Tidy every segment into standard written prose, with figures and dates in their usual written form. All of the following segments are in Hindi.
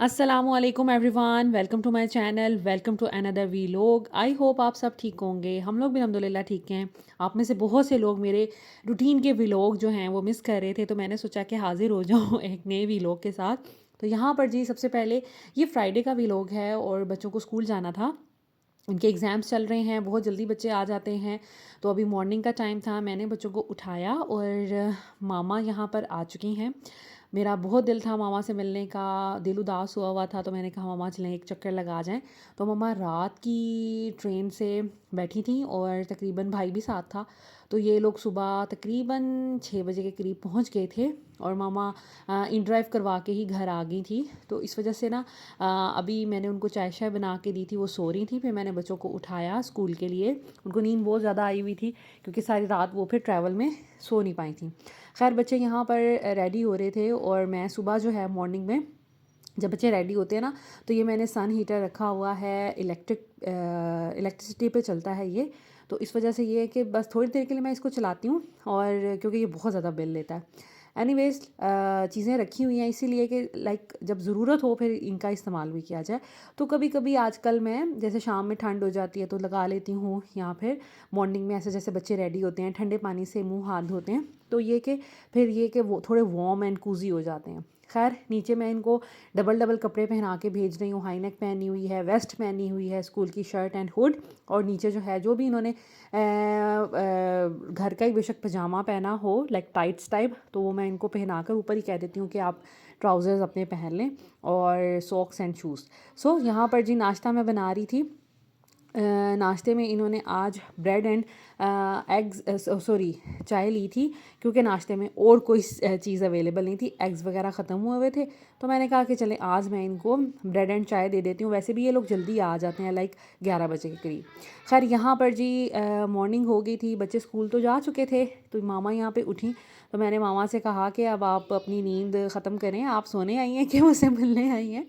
अस्सलामुअलैकुम everyone, welcome to my channel, welcome to another vlog. I hope आप सब ठीक होंगे। हम लोग भी अल्हम्दुलिल्लाह ठीक हैं। आप में से बहुत से लोग मेरे रूटीन के वीलॉग जो हैं वो मिस कर रहे थे, तो मैंने सोचा कि हाज़िर हो जाऊँ एक नए वीलॉग के साथ। तो यहाँ पर जी सबसे पहले ये फ्राइडे का वीलॉग है और बच्चों को स्कूल जाना था। उनके एग्ज़ाम्स चल रहे हैं, बहुत जल्दी बच्चे आ जाते हैं। तो अभी मॉर्निंग का टाइम था, मैंने बच्चों को उठाया और मामा यहाँ पर आ चुकी हैं। मेरा बहुत दिल था मामा से मिलने का, दिल उदास हुआ हुआ था, तो मैंने कहा मामा चलें एक चक्कर लगा जाएं। तो मामा रात की ट्रेन से बैठी थी और तकरीबन भाई भी साथ था। तो ये लोग सुबह तकरीबन 6 बजे के करीब पहुंच गए थे और मामा इन ड्राइव करवा के ही घर आ गई थी। तो इस वजह से ना अभी मैंने उनको चाय शाय बना के दी थी, वो सो रही थी। फिर मैंने बच्चों को उठाया स्कूल के लिए। उनको नींद बहुत ज़्यादा आई हुई थी क्योंकि सारी रात वो फिर ट्रैवल में सो नहीं पाई थी। खैर बच्चे यहाँ पर रेडी हो रहे थे और मैं सुबह जो है मॉर्निंग में जब बच्चे रेडी होते हैं ना, तो ये मैंने सन हीटर रखा हुआ है, इलेक्ट्रिसिटी पे चलता है ये। तो इस वजह से ये है कि बस थोड़ी देर के लिए मैं इसको चलाती हूँ, और क्योंकि ये बहुत ज़्यादा बिल लेता है। एनीवेज चीज़ें रखी हुई हैं इसीलिए कि लाइक जब ज़रूरत हो फिर इनका इस्तेमाल भी किया जाए। तो कभी कभी आजकल मैं जैसे शाम में ठंड हो जाती है तो लगा लेती हूँ, या फिर मॉर्निंग में ऐसे जैसे बच्चे रेडी होते हैं ठंडे पानी से मुंह हाथ धोते हैं, तो ये कि फिर ये कि वो थोड़े वार्म एंड कूजी हो जाते हैं। खैर नीचे मैं इनको डबल डबल कपड़े पहना के भेज रही हूँ। हाई नेक पहनी हुई है, वेस्ट पहनी हुई है, स्कूल की शर्ट एंड हुड, और नीचे जो है जो भी इन्होंने घर का ही बेशक पजामा पहना हो लाइक टाइट्स टाइप, तो वो मैं इनको पहना कर ऊपर ही कह देती हूँ कि आप ट्राउज़र्स अपने पहन लें, और सॉक्स एंड शूज़। सो यहाँ पर जी नाश्ता मैं बना रही थी। नाश्ते में इन्होंने आज ब्रेड एंड एग्स सॉरी चाय ली थी, क्योंकि नाश्ते में और कोई चीज़ अवेलेबल नहीं थी, एग्स वगैरह ख़त्म हुए हुए थे। तो मैंने कहा कि चलें आज मैं इनको ब्रेड एंड चाय दे देती हूँ। वैसे भी ये लोग जल्दी आ जाते हैं लाइक 11 बजे के करीब। खैर यहाँ पर जी मॉर्निंग हो गई थी, बच्चे स्कूल तो जा चुके थे, तो मामा यहाँ पे उठी। तो मैंने मामा से कहा कि अब आप अपनी नींद ख़त्म करें, आप सोने आई हैं कि मुझसे मिलने आई हैं।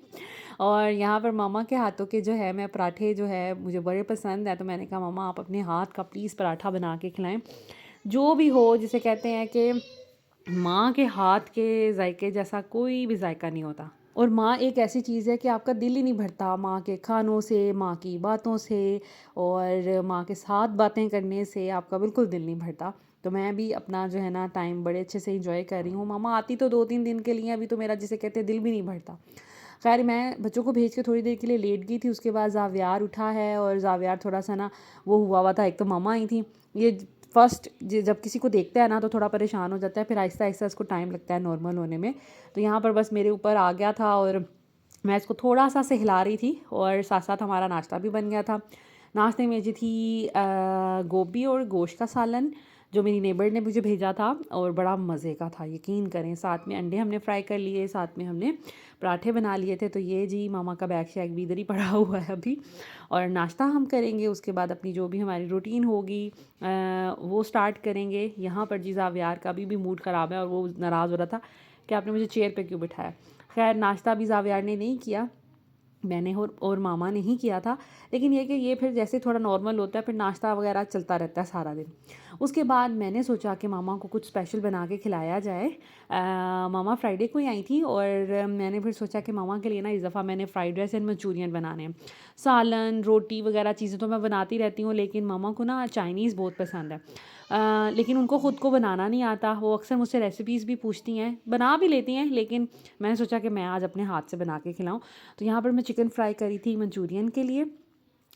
और यहाँ पर मामा के हाथों के जो है मैं पराठे जो है मुझे बड़े पसंद है, तो मैंने कहा मामा आप अपने हाथ का प्लीज़ पराठा बना के खिलाएं। जो भी हो, जिसे कहते हैं कि माँ के हाथ के जायके जैसा कोई भी जायका नहीं होता। और माँ एक ऐसी चीज़ है कि आपका दिल ही नहीं भरता माँ के खानों से, माँ की बातों से, और माँ के साथ बातें करने से आपका बिल्कुल दिल नहीं भरता। तो मैं भी अपना जो है ना टाइम बड़े अच्छे से इंजॉय कर रही हूँ। मामा आती तो 2-3 दिन के लिए, अभी तो मेरा जिसे कहते हैं दिल भी नहीं भरता। खैर मैं बच्चों को भेज के थोड़ी देर के लिए लेट गई थी। उसके बाद ज़ावियार उठा है, और ज़ावियार थोड़ा सा ना वो हुआ हुआ था। एक तो मामा आई थी, ये फर्स्ट जब किसी को देखता है ना तो थोड़ा परेशान हो जाता है, फिर आहिस्ता आहिस्ता इसको टाइम लगता है नॉर्मल होने में। तो यहाँ पर बस मेरे ऊपर आ गया था और मैं इसको थोड़ा सा सहला रही थी, और साथ साथ हमारा नाश्ता भी बन गया था। नाश्ते में जी थी गोभी और गोश्त का सालन, जो मेरी नेबर ने मुझे भेजा था, और बड़ा मज़े का था, यकीन करें। साथ में अंडे हमने फ्राई कर लिए, साथ में हमने पराठे बना लिए थे। तो ये जी मामा का बैग शैग भी इधर ही पड़ा हुआ है अभी, और नाश्ता हम करेंगे। उसके बाद अपनी जो भी हमारी रूटीन होगी वो स्टार्ट करेंगे। यहाँ पर जी ज़ावियार का भी मूड ख़राब है, और वो नाराज़ हो रहा था कि आपने मुझे चेयर पे क्यों बिठाया। खैर नाश्ता भी ज़ावियार ने नहीं किया, मैंने और मामा ने ही किया था। लेकिन ये कि ये फिर जैसे थोड़ा नॉर्मल होता है, फिर नाश्ता वगैरह चलता रहता है सारा दिन। उसके बाद मैंने सोचा कि मामा को कुछ स्पेशल बना के खिलाया जाए। मामा फ्राइडे को ही आई थी, और मैंने फिर सोचा कि मामा के लिए ना इस दफ़ा मैंने फ्राइड राइस एंड मंचूरियन बनाने हैं। सालन रोटी वगैरह चीज़ें तो मैं बनाती रहती हूँ, लेकिन मामा को ना चाइनीज़ बहुत पसंद है। लेकिन उनको ख़ुद को बनाना नहीं आता। वो अक्सर मुझसे रेसिपीज़ भी पूछती हैं, बना भी लेती हैं, लेकिन मैंने सोचा कि मैं आज अपने हाथ से बना के खिलाऊँ। तो यहाँ पर मैं चिकन फ्राई करी थी मंचूरियन के लिए।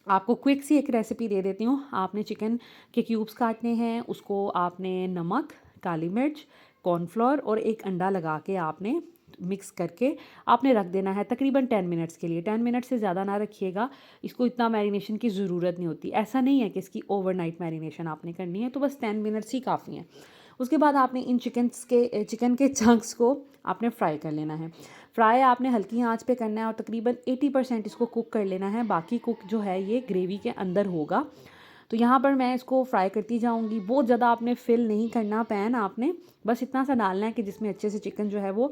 आपको क्विक सी एक रेसिपी दे देती हूँ। आपने चिकन के क्यूब्स काटने हैं, उसको आपने नमक, काली मिर्च, कॉर्नफ्लोर और एक अंडा लगा के आपने मिक्स करके आपने रख देना है तकरीबन 10 मिनट्स के लिए। 10 मिनट से ज़्यादा ना रखिएगा, इसको इतना मैरिनेशन की ज़रूरत नहीं होती। ऐसा नहीं है कि इसकी ओवरनाइट मैरिनेशन आपने करनी है, तो बस 10 मिनट्स ही काफ़ी हैं। उसके बाद आपने इन चिकन के चंक्स को आपने फ्राई कर लेना है। फ्राई आपने हल्की आंच पे करना है, और तकरीबन 80% इसको कुक कर लेना है। बाकी कुक जो है ये ग्रेवी के अंदर होगा। तो यहाँ पर मैं इसको फ्राई करती जाऊँगी। बहुत ज़्यादा आपने फिल नहीं करना पैन, आपने बस इतना सा डालना है कि जिसमें अच्छे से चिकन जो है वो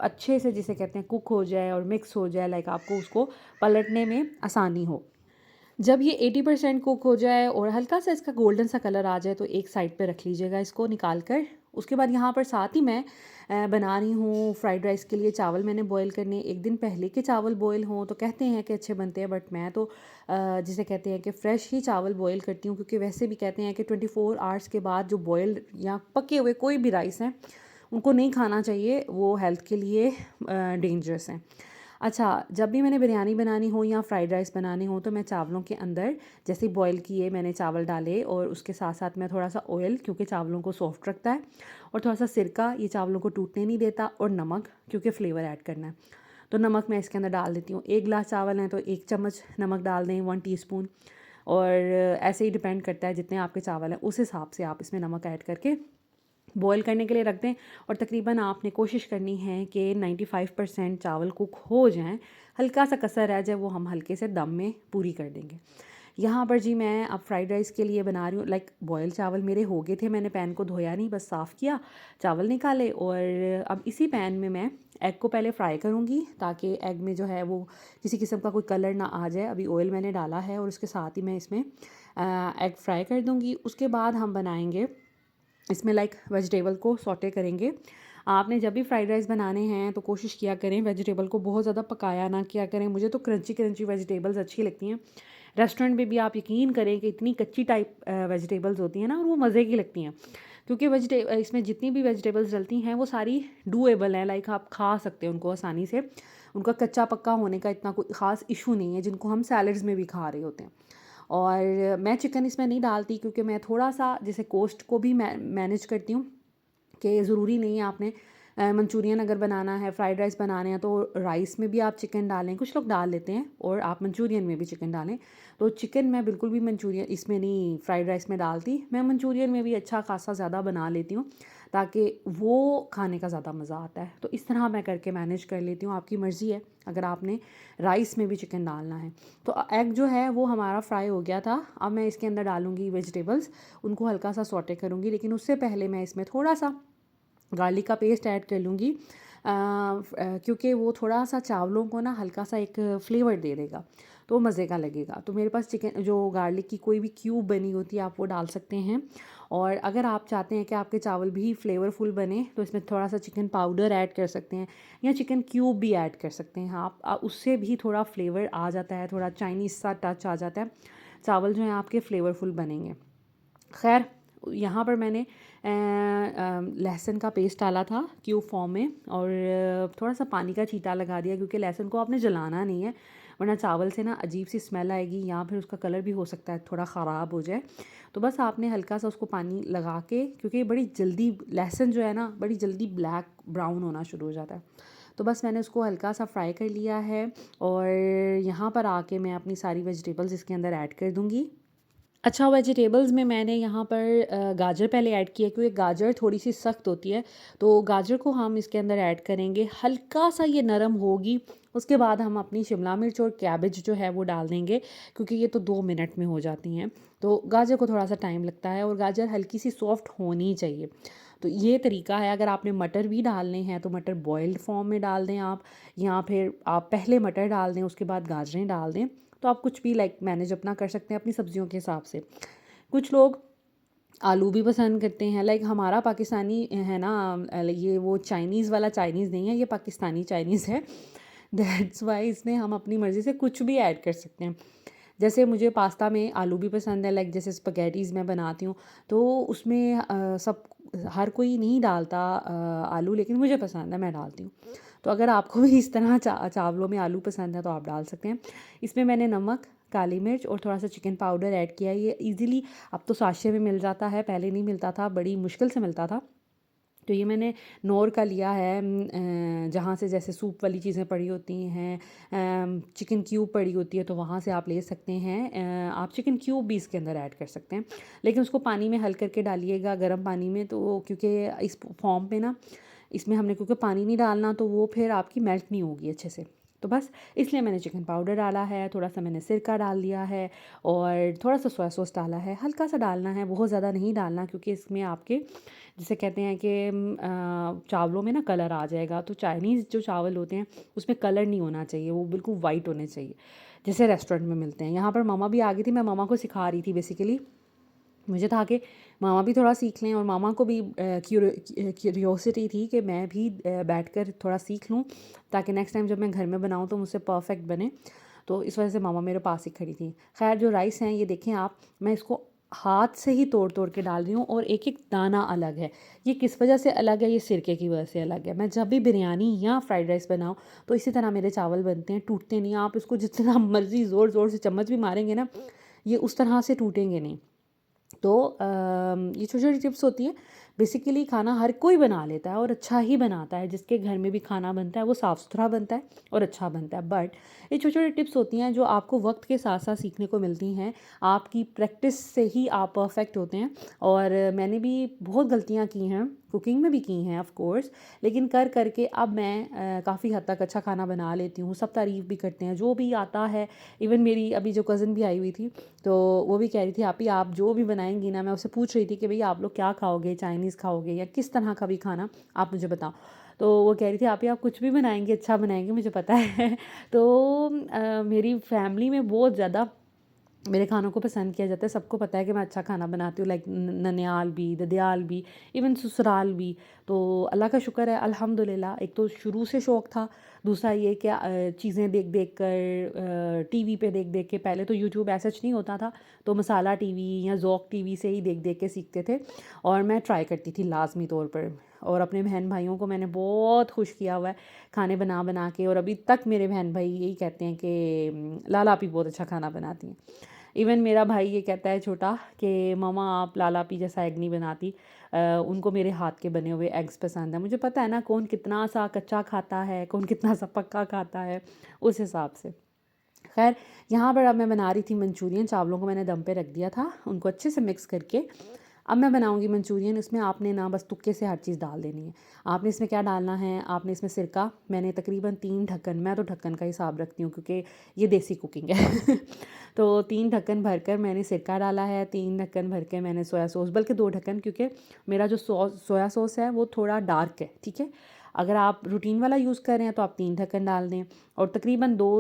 अच्छे से जिसे कहते हैं कुक हो जाए और मिक्स हो जाए, लाइक आपको उसको पलटने में आसानी हो। जब ये 80% कुक हो जाए और हल्का सा इसका गोल्डन सा कलर आ जाए तो एक साइड पे रख लीजिएगा इसको निकाल कर। उसके बाद यहाँ पर साथ ही मैं बना रही हूँ फ्राइड राइस के लिए चावल मैंने बॉईल करने। एक दिन पहले के चावल बॉईल हों तो कहते हैं कि अच्छे बनते हैं, बट मैं तो जिसे कहते हैं कि फ़्रेश ही चावल बॉईल करती हूँ, क्योंकि वैसे भी कहते हैं कि 24 आवर्स के बाद जो बॉइल्ड या पके हुए कोई भी राइस हैं उनको नहीं खाना चाहिए, वो हेल्थ के लिए डेंजरस हैं। अच्छा, जब भी मैंने बिरयानी बनानी हो या फ्राइड राइस बनाने हो तो मैं चावलों के अंदर जैसे ही बॉईल किए मैंने चावल डाले, और उसके साथ साथ मैं थोड़ा सा ऑयल, क्योंकि चावलों को सॉफ्ट रखता है, और थोड़ा सा सिरका, ये चावलों को टूटने नहीं देता, और नमक, क्योंकि फ्लेवर ऐड करना है। तो नमक मैं इसके अंदर डाल देती हूँ। 1 गिलास चावल हैं तो 1 चम्मच नमक डाल दें, 1 टीस्पून। और ऐसे ही डिपेंड करता है जितने आपके चावल हैं उस हिसाब से आप इसमें नमक ऐड करके बॉईल करने के लिए रख दें। और तकरीबन आपने कोशिश करनी है कि 95% चावल कुक हो जाएं, हल्का सा कसर रह जाए वो हम हल्के से दम में पूरी कर देंगे। यहाँ पर जी मैं अब फ्राइड राइस के लिए बना रही हूँ। लाइक बॉयल चावल मेरे हो गए थे, मैंने पैन को धोया नहीं, बस साफ़ किया, चावल निकाले, और अब इसी पैन में मैं एग को पहले फ्राई करूँगी ताकि एग में जो है वो किसी किस्म का कोई कलर ना आ जाए। अभी ऑयल मैंने डाला है और उसके साथ ही मैं इसमें एग फ्राई कर दूँगी। उसके बाद हम बनाएंगे इसमें लाइक वेजिटेबल को सौटे करेंगे। आपने जब भी फ्राइड राइस बनाने हैं तो कोशिश किया करें वेजिटेबल को बहुत ज़्यादा पकाया ना किया करें। मुझे तो क्रंची क्रंची वेजिटेबल्स अच्छी लगती हैं। रेस्टोरेंट में भी आप यकीन करें कि इतनी कच्ची टाइप वेजिटेबल्स होती हैं ना, और वो मज़े की लगती हैं, क्योंकि इसमें जितनी भी वेजिटेबल्स डलती हैं वो सारी डूएबल हैं। लाइक आप खा सकते हैं उनको आसानी से, उनका कच्चा पक्का होने का इतना कोई ख़ास इशू नहीं है, जिनको हम सैलड्स में भी खा रहे होते हैं। और मैं चिकन इसमें नहीं डालती, क्योंकि मैं थोड़ा सा जैसे कॉस्ट को भी मैनेज करती हूँ कि ज़रूरी नहीं है आपने मंचूरियन अगर बनाना है, फ्राइड राइस बनाने हैं, तो राइस में भी आप चिकन डालें, कुछ लोग डाल लेते हैं, और आप मंचूरियन में भी चिकन डालें। तो चिकन मैं बिल्कुल भी मंचूरियन इसमें नहीं, फ्राइड राइस में डालती। मैं मंचूरियन में भी अच्छा खासा ज़्यादा बना लेती हूँ ताकि वो खाने का ज़्यादा मज़ा आता है। तो इस तरह मैं करके मैनेज कर लेती हूँ। आपकी मर्ज़ी है अगर आपने राइस में भी चिकन डालना है। तो एग जो है वो हमारा फ्राई हो गया था। अब मैं इसके अंदर डालूँगी वेजिटेबल्स, उनको हल्का सा सौटे करूँगी, लेकिन उससे पहले मैं इसमें थोड़ा सा गार्लिक का पेस्ट ऐड कर लूँगी, क्योंकि वो थोड़ा सा चावलों को ना हल्का सा एक फ्लेवर दे देगा, तो मज़े का लगेगा। तो मेरे पास चिकन जो गार्लिक की कोई भी क्यूब बनी होती है आप वो डाल सकते हैं। और अगर आप चाहते हैं कि आपके चावल भी फ्लेवरफुल बने तो इसमें थोड़ा सा चिकन पाउडर ऐड कर सकते हैं, या चिकन क्यूब भी ऐड कर सकते हैं आप उससे भी थोड़ा फ्लेवर आ जाता है, थोड़ा चाइनीज़ सा टच आ जाता है, चावल जो हैं आपके फ्लेवरफुल बनेंगे। खैर, यहाँ पर मैंने लहसुन का पेस्ट डाला था क्यूब फॉर्म में, और थोड़ा सा पानी का छींटा लगा दिया, क्योंकि लहसुन को आपने जलाना नहीं है, वरना चावल से ना अजीब सी स्मेल आएगी, या फिर उसका कलर भी हो सकता है थोड़ा ख़राब हो जाए। तो बस आपने हल्का सा उसको पानी लगा के, क्योंकि बड़ी जल्दी लहसुन जो है ना बड़ी जल्दी ब्लैक ब्राउन होना शुरू हो जाता है, तो बस मैंने उसको हल्का सा फ्राई कर लिया है। और यहाँ पर आके मैं अपनी सारी वेजिटेबल्स इसके अंदर ऐड कर दूँगी। अच्छा, वेजिटेबल्स में मैंने यहाँ पर गाजर पहले ऐड किया, क्योंकि गाजर थोड़ी सी सख्त होती है, तो गाजर को हम इसके अंदर ऐड करेंगे। हल्का सा ये नरम होगी, उसके बाद हम अपनी शिमला मिर्च और कैबेज जो है वो डाल देंगे, क्योंकि ये तो 2 मिनट में हो जाती हैं। तो गाजर को थोड़ा सा टाइम लगता है, और गाजर हल्की सी सॉफ्ट होनी चाहिए। तो ये तरीका है। अगर आपने मटर भी डालने हैं तो मटर बॉइल्ड फॉर्म में डाल दें आप, या फिर आप पहले मटर डाल दें उसके बाद गाजरें डाल दें। तो आप कुछ भी लाइक मैनेज अपना कर सकते हैं अपनी सब्जियों के हिसाब से। कुछ लोग आलू भी पसंद करते हैं। लाइक हमारा पाकिस्तानी है ना, ये वो चाइनीज़ वाला चाइनीज़ नहीं है, ये पाकिस्तानी चाइनीज़ है। दैट्स वाई इसमें हम अपनी मर्ज़ी से कुछ भी ऐड कर सकते हैं। जैसे मुझे पास्ता में आलू भी पसंद है, लाइक जैसे स्पगैटीज़ मैं बनाती हूँ तो उसमें सब हर कोई नहीं डालता आलू, लेकिन मुझे पसंद है, मैं डालती हूँ। तो अगर आपको भी इस तरह चावलों में आलू पसंद है तो आप डाल सकते हैं। इसमें मैंने नमक, काली मिर्च और थोड़ा सा चिकन पाउडर ऐड किया है। ये इजीली अब तो साशे में मिल जाता है, पहले नहीं मिलता था, बड़ी मुश्किल से मिलता था। तो ये मैंने नोर का लिया है, जहाँ से जैसे सूप वाली चीज़ें पड़ी होती हैं, चिकन क्यूब पड़ी होती है, तो वहाँ से आप ले सकते हैं। आप चिकन क्यूब भी इसके अंदर ऐड कर सकते हैं, लेकिन उसको पानी में हल करके डालिएगा, गर्म पानी में, तो क्योंकि इस फॉर्म पे ना इसमें हमने क्योंकि पानी नहीं डालना, तो वो फिर आपकी मेल्ट नहीं होगी अच्छे से। तो बस इसलिए मैंने चिकन पाउडर डाला है, थोड़ा सा मैंने सिरका डाल दिया है और थोड़ा सा सोया सॉस डाला है, हल्का सा डालना है, बहुत ज़्यादा नहीं डालना क्योंकि इसमें आपके जिसे कहते हैं कि चावलों में ना कलर आ जाएगा। तो चाइनीज़ जो चावल होते हैं उसमें कलर नहीं होना चाहिए, वो बिल्कुल वाइट होने चाहिए जैसे रेस्टोरेंट में मिलते हैं। यहाँ पर मामा भी आ गई थी, मैं मामा को सिखा रही थी बेसिकली। मुझे था कि मामा भी थोड़ा सीख लें और मामा को भी क्यूरियोसिटी थी कि मैं भी बैठकर थोड़ा सीख लूँ ताकि नेक्स्ट टाइम जब मैं घर में बनाऊँ तो मुझसे परफेक्ट बने। तो इस वजह से मामा मेरे पास ही खड़ी थी। खैर जो राइस हैं ये देखें आप, मैं इसको हाथ से ही तोड़ तोड़ के डाल रही हूँ और एक एक दाना अलग है। ये किस वजह से अलग है, ये सिरके की वजह से अलग है। मैं जब भी बिरयानी या फ्राइड राइस बनाऊँ तो इसी तरह मेरे चावल बनते हैं, टूटते नहीं। आप इसको जितना मर्ज़ी ज़ोर ज़ोर से चम्मच भी मारेंगे ना, ये उस तरह से टूटेंगे नहीं। तो ये छोटी छोटी टिप्स होती हैं। बेसिकली खाना हर कोई बना लेता है और अच्छा ही बनाता है। जिसके घर में भी खाना बनता है वो साफ़ सुथरा बनता है और अच्छा बनता है। बट ये छोटी छोटी टिप्स होती हैं जो आपको वक्त के साथ साथ सीखने को मिलती हैं। आपकी प्रैक्टिस से ही आप परफेक्ट होते हैं। और मैंने भी बहुत गलतियाँ की हैं, कुकिंग में भी की हैं ऑफ कोर्स, लेकिन कर करके अब मैं काफ़ी हद तक अच्छा खाना बना लेती हूँ। सब तारीफ़ भी करते हैं जो भी आता है। इवन मेरी अभी जो कज़न भी आई हुई थी तो वो भी कह रही थी आप ही आप जो भी बनाएंगी ना, मैं उससे पूछ रही थी कि भई आप लोग क्या खाओगे, चाइनीज़ खाओगे या किस तरह का भी खाना आप मुझे बताओ। तो वो कह रही थी आप ही आप कुछ भी बनाएंगे अच्छा बनाएंगे, मुझे पता है। तो मेरी फैमिली में बहुत ज़्यादा मेरे खानों को पसंद किया जाता है। सबको पता है कि मैं अच्छा खाना बनाती हूँ, लाइक ननियाल भी, ददियाल भी, इवन ससुराल भी। तो अल्लाह का शुक्र है अल्हम्दुलिल्लाह। एक तो शुरू से शौक़ था, दूसरा ये कि चीज़ें देख देख कर टीवी पे देख देख के, पहले तो यूट्यूब ऐसा नहीं होता था, तो मसाला टीवी या ज़ौक़ टीवी से ही देख देख के सीखते थे और मैं ट्राई करती थी लाज़मी तौर पर। और अपने बहन भाइयों को मैंने बहुत खुश किया हुआ है खाने बना बना के, और अभी तक मेरे बहन भाई यही कहते हैं कि लाला आपी बहुत अच्छा खाना बनाती हैं। इवन मेरा भाई ये कहता है छोटा कि मम्मा आप लाला आपी जैसा एग नहीं बनाती। उनको मेरे हाथ के बने हुए एग्स पसंद है। मुझे पता है ना कौन कितना सा कच्चा खाता है, कौन कितना सा पक्का खाता है, उस हिसाब से। खैर यहाँ पर अब मैं बना रही थी मंचूरियन। चावलों को मैंने दम पे रख दिया था, उनको अच्छे से मिक्स करके अब मैं बनाऊंगी मंचूरियन। इसमें आपने ना बस तुक्के से हर चीज़ डाल देनी है। आपने इसमें क्या डालना है, आपने इसमें सिरका, मैंने तकरीबन 3 ढक्कन, मैं तो ढक्कन का हिसाब रखती हूँ क्योंकि ये देसी कुकिंग है। तो 3 ढक्कन भरकर मैंने सिरका डाला है, 3 ढक्कन भर के मैंने सोया सॉस, बल्कि 2 ढक्कन, क्योंकि मेरा जो सोया सॉस है वो थोड़ा डार्क है, ठीक है। अगर आप रूटीन वाला यूज़ कर रहे हैं तो आप 3 ढक्कन डाल दें। और तकरीबन 2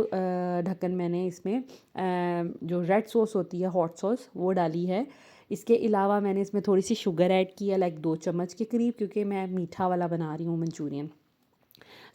ढक्कन मैंने इसमें जो रेड सॉस होती है, हॉट सॉस, वो डाली है। इसके अलावा मैंने इसमें थोड़ी सी शुगर ऐड की है, लाइक 2 चम्मच के करीब, क्योंकि मैं मीठा वाला बना रही हूँ मंचूरियन।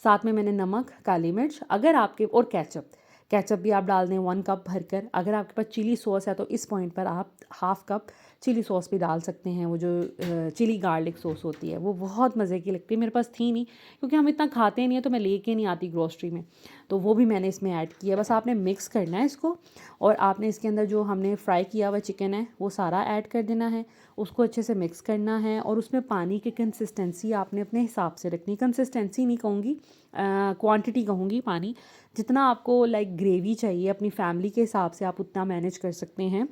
साथ में मैंने नमक, काली मिर्च, अगर आपके, और केचप, केचप भी आप डाल दें 1 कप भरकर। अगर आपके पास चिली सॉस है तो इस पॉइंट पर आप हाफ़ कप चिली सॉस भी डाल सकते हैं। वो जो चिली गार्लिक सॉस होती है वो बहुत मज़े की लगती है। मेरे पास थी नहीं क्योंकि हम इतना खाते नहीं है, तो मैं लेके नहीं आती ग्रोसरी में, तो वो भी मैंने इसमें ऐड किया। बस आपने मिक्स करना है इसको और आपने इसके अंदर जो हमने फ्राई किया हुआ चिकन है वो सारा ऐड कर देना है, उसको अच्छे से मिक्स करना है। और उसमें पानी की कंसिस्टेंसी आपने अपने हिसाब से रखनी। कंसिस्टेंसी नहीं कहूँगी, क्वांटिटी कहूँगी। पानी जितना आपको लाइक ग्रेवी चाहिए अपनी फैमिली के हिसाब से आप उतना मैनेज कर सकते हैं।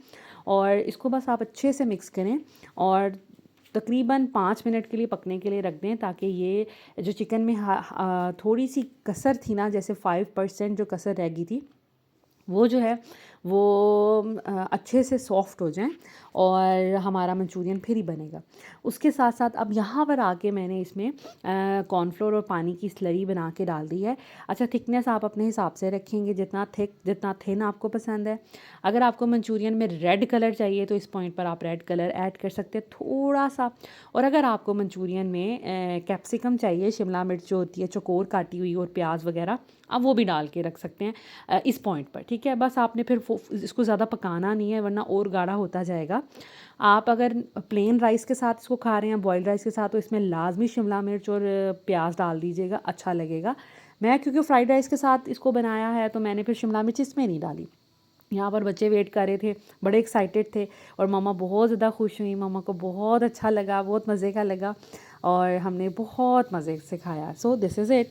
और इसको बस आप अच्छे से मिक्स करें और तकरीबन 5 मिनट के लिए पकने के लिए रख दें, ताकि ये जो चिकन में थोड़ी सी कसर थी ना, जैसे 5% जो कसर रह गई थी, वो जो है वो अच्छे से सॉफ़्ट हो जाएं और हमारा मंचूरियन फिर ही बनेगा। उसके साथ साथ अब यहाँ पर आके मैंने इसमें कॉर्नफ्लोर और पानी की स्लरी बना के डाल दी है। अच्छा, थिकनेस आप अपने हिसाब से रखेंगे, जितना थिक जितना थिन आपको पसंद है। अगर आपको मंचूरियन में रेड कलर चाहिए तो इस पॉइंट पर आप रेड कलर ऐड कर सकते हैं थोड़ा सा। और अगर आपको मंचूरियन में कैप्सिकम चाहिए, शिमला मिर्च जो होती है चौकोर काटी हुई, और प्याज वगैरह, आप वो भी डाल के रख सकते हैं इस पॉइंट पर, ठीक है। बस आपने फिर इसको ज़्यादा पकाना नहीं है वरना और गाढ़ा होता जाएगा। आप अगर प्लेन राइस के साथ इसको खा रहे हैं, बॉइल्ड राइस के साथ, तो इसमें लाजमी शिमला मिर्च और प्याज डाल दीजिएगा, अच्छा लगेगा। मैं क्योंकि फ्राइड राइस के साथ इसको बनाया है तो मैंने फिर शिमला मिर्च इसमें नहीं डाली। यहाँ पर बच्चे वेट कर रहे थे, बड़े एक्साइटेड थे और मम्मा बहुत ज़्यादा खुश हुई। मम्मा को बहुत अच्छा लगा, बहुत मज़े का लगा और हमने बहुत मज़े से खाया। So this is it.